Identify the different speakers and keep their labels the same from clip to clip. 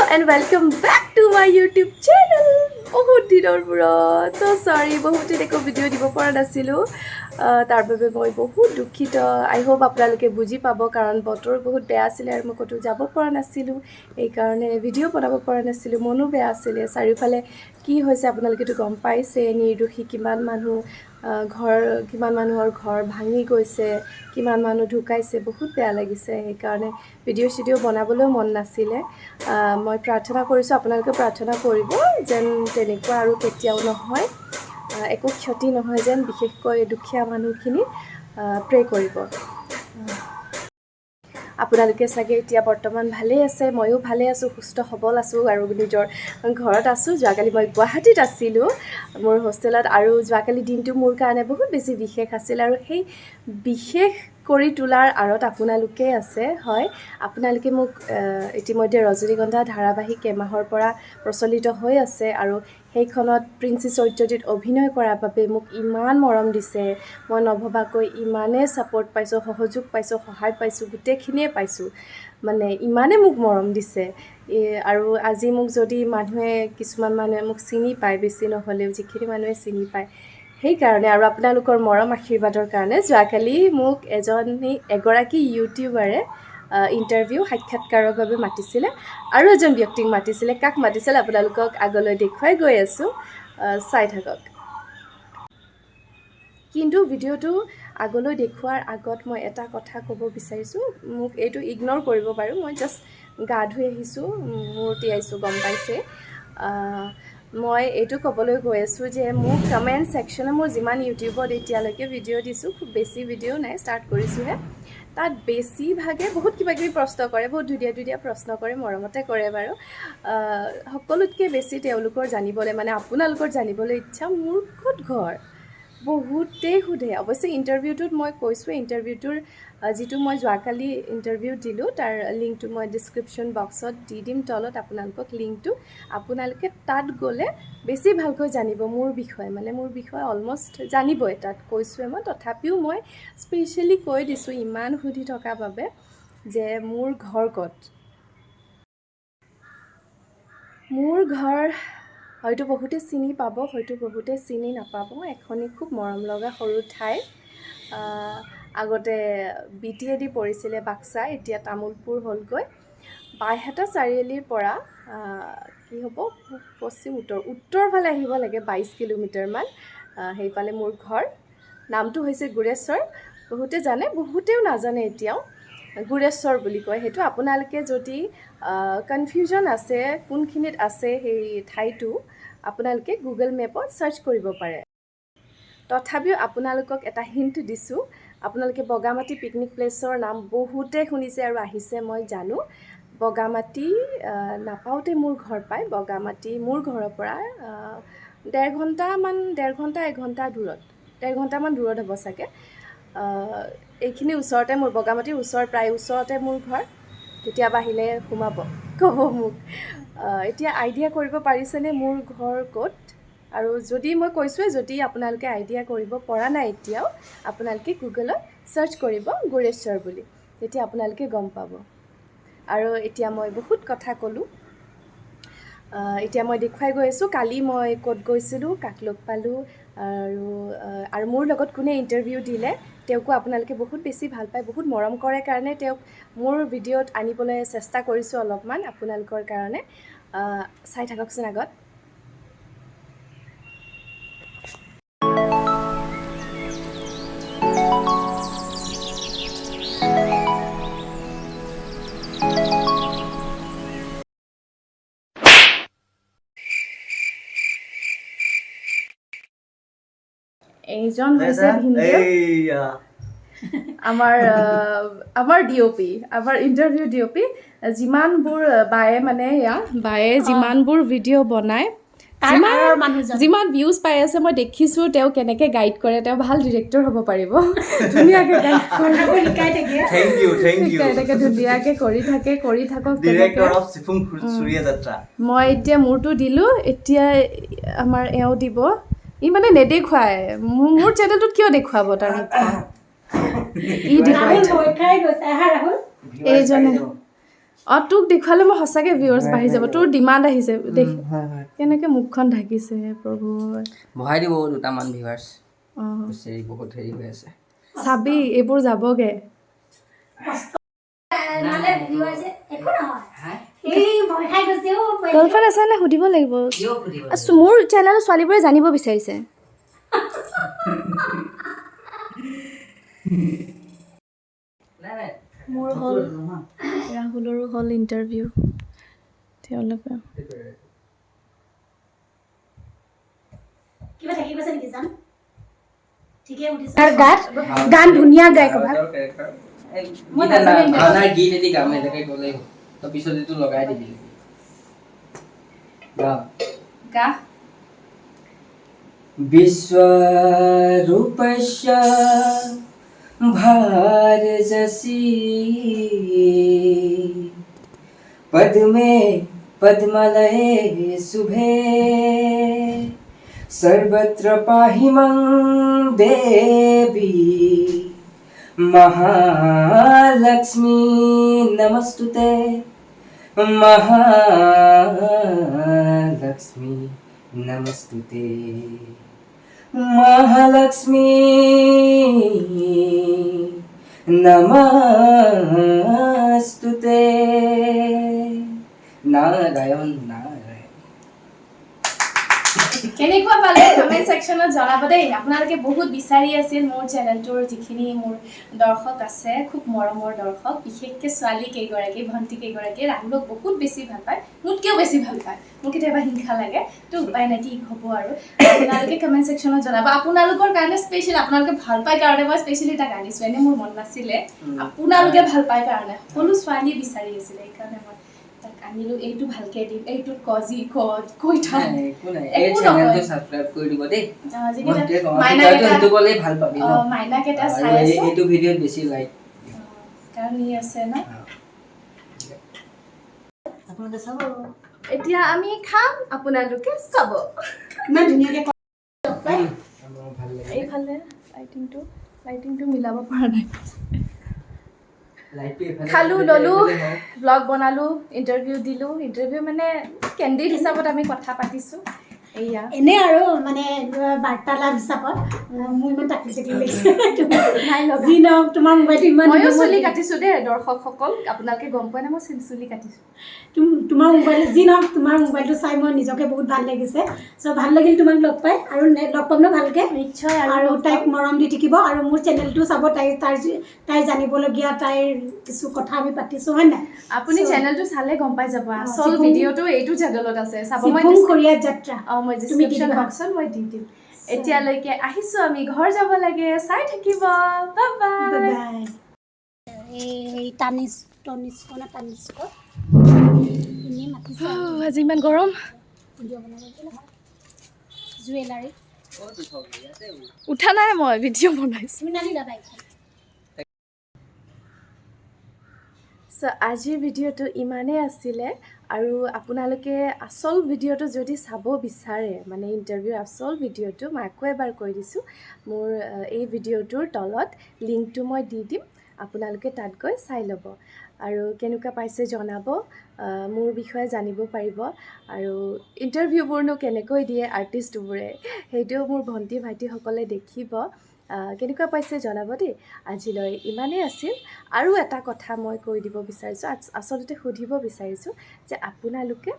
Speaker 1: and welcome back to my YouTube channel. বহুত দিনৰ মূৰত so sorry বহুত দিন একো ভিডিঅ' দিব পৰা নাছিলোঁ তাৰ বাবে মই বহুত দুখিত আই হোপ আপোনালোকে বুজি পাব কাৰণ বতৰ বহুত বেয়া আছিল আৰু মই ক'তো যাব পৰা নাছিলোঁ এই কাৰণে ভিডিঅ' বনাব পৰা নাছিলোঁ মনো বেয়া আছিল চাৰিওফালে কি হৈছে আপোনালোকেতো গম পাইছে নিৰ্দোষী কিমান মানুহৰ ঘৰ ভাঙি গৈছে কিমান মানুহ ঢুকাইছে বহুত বেয়া লাগিছে সেইকাৰণে ভিডিঅ' বনাবলৈ মন নাছিলে মই প্ৰাৰ্থনা কৰিছোঁ আপোনালোকে প্ৰাৰ্থনা কৰিব যেন তেনেকুৱা আৰু কেতিয়াও নহয় একো ক্ষতি নহয় যেন বিশেষকৈ দুখীয়া মানুহখিনি প্ৰে কৰিব আপোনালোকে চাগে এতিয়া বৰ্তমান ভালেই আছে ময়ো ভালে আছোঁ সুস্থ সবল আছোঁ আৰু নিজৰ ঘৰত আছোঁ যোৱাকালি মই গুৱাহাটীত আছিলোঁ মোৰ হোষ্টেলত আৰু যোৱাকালি দিনটো মোৰ কাৰণে বহুত বেছি বিশেষ আছিল আৰু সেই বিশেষ কৰি তোলাৰ আঁৰত আপোনালোকে আছে হয় আপোনালোকে মোক ইতিমধ্যে ৰজনীগন্ধা ধাৰাবাহিক এমাহৰ পৰা প্ৰচলিত হৈ আছে আৰু সেইখনত প্ৰিন্সি চৰিত্ৰটিত অভিনয় কৰাৰ বাবে মোক ইমান মৰম দিছে মই নভবাকৈ ইমানে ছাপোৰ্ট পাইছোঁ সহযোগ পাইছোঁ সহায় পাইছোঁ গোটেইখিনিয়ে পাইছোঁ মানে ইমানে মোক মৰম দিছে আৰু আজি মোক যদি কিছুমান মানুহে মোক চিনি পায় বেছি নহ'লেও যিখিনি মানুহে চিনি পায় সেইকাৰণে আৰু আপোনালোকৰ মৰম আশীৰ্বাদৰ কাৰণে যোৱাকালি মোক এগৰাকী ইউটিউবাৰে ইণ্টাৰভিউ সাক্ষাৎকাৰৰ বাবে মাতিছিলে আৰু এজন ব্যক্তিক মাতিছিলে কাক মাতিছিলে আপোনালোকক আগলৈ দেখুৱাই গৈ আছোঁ চাই থাকক কিন্তু ভিডিঅ'টো আগলৈ দেখুৱাৰ আগত মই এটা কথা ক'ব বিচাৰিছোঁ মোক এইটো ইগন'ৰ কৰিব বাৰু মই জাষ্ট গা ধুই আহিছোঁ মূৰ তিয়াইছোঁ গম পাইছে মই এইটো ক'বলৈ গৈ আছোঁ যে মোক কমেণ্ট ছেকশ্যনে মোৰ যিমান ইউটিউবত এতিয়ালৈকে ভিডিঅ' দিছোঁ খুব বেছি ভিডিঅ' নাই ষ্টাৰ্ট কৰিছোঁহে তাত বেছিভাগে বহুত কিবাকিবি প্ৰশ্ন কৰে বহুত ধুনীয়া প্ৰশ্ন কৰে মৰমতে কৰে বাৰু সকলোতকৈ বেছি তেওঁলোকৰ জানিবলৈ মানে আপোনালোকৰ জানিবলৈ ইচ্ছা মোৰ ক'ত ঘৰ বহুতেই সোধে অৱশ্যে ইণ্টাৰভিউটোত মই কৈছোঁ ইণ্টাৰভিউটোৰ যিটো মই যোৱাকালি ইণ্টাৰভিউ দিলোঁ তাৰ লিংকটো মই ডিছক্ৰিপশ্যন বক্সত দি দিম তলত আপোনালোকক লিংকটো আপোনালোকে তাত গ'লে বেছি ভালকৈ জানিব মোৰ বিষয়ে অলমষ্ট জানিবই তাত কৈছোঁৱে মই তথাপিও মই স্পেচিয়েলি কৈ দিছোঁ ইমান সুধি থকাৰ বাবে যে মোৰ ঘৰ ক'ত মোৰ ঘৰ হয়তো বহুতে চিনি পাব হয়তো বহুতে চিনি নাপাব এখনি খুব মৰম লগা সৰু ঠাই আগতে BTAD পৰিছিলে বাক্সা এতিয়া তামোলপুৰ হ'লগৈ বাইহাটা চাৰিআলিৰ পৰা কি হ'ব পশ্চিম উত্তৰ ফালে আহিব লাগে 22 কিলোমিটাৰমান সেইফালে মোৰ ঘৰ নামটো হৈছে গুৰেশ্বৰ বহুতে জানে বহুতেও নাজানে এতিয়াও গুৰেশ্বৰ বুলি কয় সেইটো আপোনালোকে যদি কনফিউজন আছে কোনখিনিত আছে সেই ঠাইটো আপোনালোকে গুগল মেপত সাৰ্চ কৰিব পাৰে তথাপিও আপোনালোকক এটা হিণ্ট দিছোঁ আপোনালোকে বগামাটি পিকনিক প্লেছৰ নাম বহুতে শুনিছে আৰু আহিছে মই জানো বগামাটি নাপাওঁতে মোৰ ঘৰ পায় বগামাটি মোৰ ঘৰৰ পৰা 1 ঘণ্টামান দূৰত হ'ব চাগে এইখিনি ওচৰতে মোৰ বগামাটিৰ প্ৰায় ওচৰতে মোৰ ঘৰ কেতিয়াবা আহিলে সোমাব ক'ব মোক এতিয়া আইডিয়া কৰিব পাৰিছেনে মোৰ ঘৰ ক'ত আৰু যদি মই কৈছোঁৱে যদি আপোনালোকে আইডিয়া কৰিব পৰা নাই এতিয়াও আপোনালোকে গুগলত সাৰ্চ কৰিব গুৰেশ্বৰ বুলি তেতিয়া আপোনালোকে গম পাব আৰু এতিয়া মই বহুত কথা ক'লোঁ এতিয়া মই দেখুৱাই গৈ আছোঁ কালি মই ক'ত গৈছিলোঁ কাক লগ পালোঁ আৰু মোৰ লগত কোনে ইণ্টাৰভিউ দিলে তেওঁকো আপোনালোকে বহুত বেছি ভাল পায় বহুত মৰম কৰে কাৰণে তেওঁক মোৰ ভিডিঅ'ত আনিবলৈ চেষ্টা কৰিছোঁ অলপমান আপোনালোকৰ কাৰণে চাই থাককচোন আগত এইজন হৈছে ভিনদেউ আমাৰ ডিঅ'পি আমাৰ ইণ্টাৰভিউ ডিঅ'পি যিমানবোৰ বায়ে যিমানবোৰ ভিডিঅ' বনায় যিমান ভিউজ পাই আছে মই দেখিছোঁ তেওঁ কেনেকৈ গাইড কৰে তেওঁ ভাল ডিৰেক্টৰ হ'ব পাৰিব ধুনীয়াকৈ গাইড শিকাই থাকে ধুনীয়াকৈ কৰি থাকক মই এতিয়া মোৰটো দিলোঁ এতিয়া আমাৰ এওঁ দিব ই মানে নেদেখুৱায় মোৰ চেনেলটোত কিয় দেখুৱাব তাৰ ই দেখুৱাই এইজনে অঁ তোক দেখুৱালে মই সঁচাকৈ ভিউৱাৰ্ছ বাঢ়ি যাব তোৰ ডিমাণ্ড আহিছে দেখ কেনেকৈ মুখখন ঢাকিছে প্ৰভু
Speaker 2: বহাই দিব দুটামান ভিউৱাৰ্ছ
Speaker 1: অঁ
Speaker 2: বহুত হেৰি হৈ আছে
Speaker 1: চাবি এইবোৰ যাবগৈ গাৰ্লফ্ৰেণ্ড আছে নে সুধিব লাগিব মোৰ চেনেলৰ ছোৱালীবোৰে জানিব বিচাৰিছে মোৰ হ'ল ৰাহুলৰো হ'ল ইণ্টাৰভিউ তেওঁলোকে গান ধুনীয়া গায় ক'বা
Speaker 2: গীত এটি গাম এনেকৈ গ'লেই হ'ল তাৰপিছত এইটো লগাই দিবি
Speaker 1: গা
Speaker 2: विश्वरूपस्य भारजसी पद्मे पद्मलये शुभे सर्वत्र पाहि मां देवी महालक्ष्मी नमस्तुते महालक्ष्मी नमस्तुते महालक्ष्मी नमस्तुते नारायण नारायण
Speaker 1: কেনেকুৱা পালে কমেণ্ট ছেকশ্যনত জনাব দেই আপোনালোকে বহুত বিচাৰি আছিল মোৰ চেনেলটোৰ যিখিনি মোৰ দৰ্শক আছে খুব মৰমৰ দৰ্শক বিশেষকৈ ছোৱালী কেইগৰাকী ভণ্টি কেইগৰাকী ৰাহুলক বহুত বেছি ভাল পায় মোতকৈও বেছি ভাল পায় মোৰ কেতিয়াবা হিংসা লাগে তো উপায় নাই কি হ'ব আৰু আপোনালোকে কমেণ্ট ছেকশ্যনত জনাব আপোনালোকৰ কাৰণে স্পেচিয়েল আপোনালোকে ভাল পায় কাৰণে মই স্পেচিয়েলি এটা গান দিছোঁ এনেই মোৰ মন নাছিলে আপোনালোকে ভাল পায় কাৰণে সকলো ছোৱালীয়ে বিচাৰি আছিলে সেইকাৰণে মই আনিলো এইটো ভালকে দিম এইটো কজি কৈ থাক
Speaker 2: একো নাই এই চেনেলটো সাবস্ক্ৰাইব কৰি দিব দেই মাইনাকেইটা বলে ভাল পাবি ন
Speaker 1: মাইনাকেইটা চাই আছে
Speaker 2: এইটো ভিডিঅ'ত বেছি লাইক
Speaker 1: কাৰণ ই আছে না
Speaker 2: আপোনালোকে চাব
Speaker 1: এতিয়া আমি খাম আপোনালোকে চাব
Speaker 3: ইমান ধুনীয়াকৈ
Speaker 2: ভাল লাগে
Speaker 1: এইফালে লাইটিংটো মিলাব পৰা নাই খালো ললো ব্লগ বনালো ইণ্টাৰভিউ দিলো ইণ্টাৰভিউ মানে কেণ্ডিড হিচাপত আমি কথা পাতিছোঁ এয়া
Speaker 3: এনে আৰু মানে বাৰ্তালাপ হিচাপত মোৰ ইমান টাকলি লাগিছে যি নহওক তোমাৰ মোবাইলটো ইমান
Speaker 1: ময়ো চুলি কাটিছোঁ দেই দৰ্শকসকল আপোনালোকে গম পোৱা নাই মই চুলি কাটিছোঁ
Speaker 3: তোমাৰ মোবাইল যি নহওক তোমাৰ মোবাইলটো চাই মই নিজকে বহুত ভাল লাগিছে চ' ভাল লাগিল তোমাক লগ পাই আৰু লগ পাম ন ভালকৈ
Speaker 1: নিশ্চয়
Speaker 3: আৰু তাইক মৰম দি থাকিব আৰু মোৰ চেনেলটো চাব তাই জানিবলগীয়া তাইৰ কিছু কথা আমি পাতিছোঁ হয় নাই
Speaker 1: আপুনি চেনেলটো চালে গম পাই যাব আচল ভিডিঅ'টো এইটো চেনেলত আছে চাব মই
Speaker 3: খৰিয়াত যাত্ৰা
Speaker 1: মই ডিছক্ৰিপশ্যন বক্সত মই দি দিম এতিয়ালৈকে আহিছোঁ আমি ঘৰ যাব লাগে চাই থাকিব বাই বাই
Speaker 3: এই টানিছ
Speaker 1: আজি ইমান গৰম
Speaker 3: জুৱেলাৰী
Speaker 1: উঠা নাই মই ভিডিঅ' বনাইছোঁ চ' আজিৰ ভিডিঅ'টো ইমানেই আছিলে আৰু আপোনালোকে আচল ভিডিঅ'টো যদি চাব বিচাৰে মানে ইণ্টাৰভিউৰ আচল ভিডিঅ'টো মই আকৌ এবাৰ কৈ দিছোঁ মোৰ এই ভিডিঅ'টোৰ তলত লিংকটো মই দি দিম আপোনালোকে তাত গৈ চাই ল'ব আৰু কেনেকুৱা পাইছে জনাব মোৰ বিষয়ে জানিব পাৰিব আৰু ইণ্টাৰভিউবোৰনো কেনেকৈ দিয়ে আৰ্টিষ্টবোৰে সেইটোও মোৰ ভণ্টি ভাইটিসকলে দেখিব কেনেকুৱা পাইছে জনাব দেই আজিলৈ ইমানেই আছিল আৰু এটা কথা মই কৈ দিব বিচাৰিছোঁ আচলতে সুধিব বিচাৰিছোঁ যে আপোনালোকে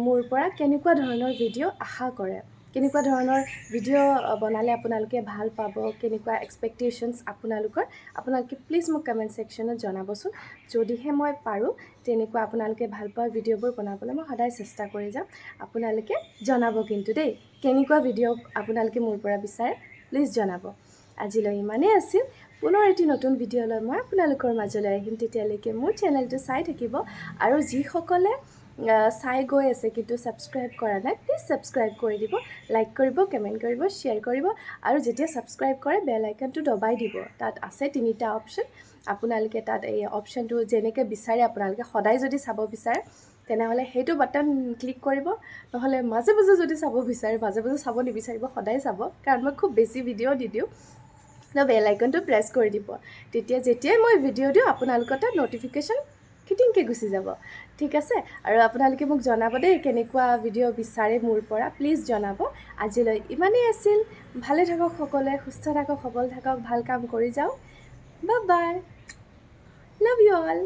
Speaker 1: মোৰ পৰা কেনেকুৱা ধৰণৰ ভিডিঅ' আশা কৰে কেনেকুৱা ধৰণৰ ভিডিঅ' বনালে আপোনালোকে ভাল পাব কেনেকুৱা এক্সপেক্টেশ্যনছ আপোনালোকে প্লিজ মোক কমেণ্ট ছেকশ্যনত জনাবচোন যদিহে মই পাৰোঁ তেনেকুৱা আপোনালোকে ভাল পোৱা ভিডিঅ'বোৰ বনাবলৈ মই সদায় চেষ্টা কৰি যাম আপোনালোকে জনাব কিন্তু দেই কেনেকুৱা ভিডিঅ' আপোনালোকে মোৰ পৰা বিচাৰে প্লিজ জনাব আজিলৈ ইমানেই আছিল পুনৰ এটি নতুন ভিডিঅ' লৈ মই আপোনালোকৰ মাজলৈ আহিম তেতিয়ালৈকে মোৰ চেনেলটো চাই থাকিব আৰু যিসকলে চাই গৈ আছে কিন্তু ছাবস্ক্ৰাইব কৰা নাই প্লিজ ছাবস্ক্ৰাইব কৰি দিব লাইক কৰিব কমেণ্ট কৰিব শ্বেয়াৰ কৰিব আৰু যেতিয়া ছাবস্ক্ৰাইব কৰে বেল আইকনটো দবাই দিব তাত আছে 3টা অপশ্যন আপোনালোকে তাত এই অপশ্যনটো যেনেকৈ বিচাৰে আপোনালোকে সদায় যদি চাব বিচাৰে তেনেহ'লে সেইটো বাটন ক্লিক কৰিব নহ'লে মাজে মাজে যদি চাব বিচাৰে মাজে মাজে চাব নিবিচাৰিব সদায় চাব কাৰণ মই খুব বেছি ভিডিঅ' দি দিওঁ বেল আইকনটো প্ৰেছ কৰি দিব তেতিয়া যেতিয়াই মই ভিডিঅ' দিওঁ আপোনালোকৰ তাত ন'টিফিকেশ্যন খিটিংকৈ গুচি যাব ঠিক আছে আৰু আপোনালোকে মোক জনাব দেই কেনেকুৱা ভিডিঅ' বিচাৰে মোৰ পৰা প্লিজ জনাব আজিলৈ ইমানেই আছিল ভালে থাকক সকলোৱে সুস্থ থাকক সবল থাকক ভাল কাম কৰি যাওক bye bye love you all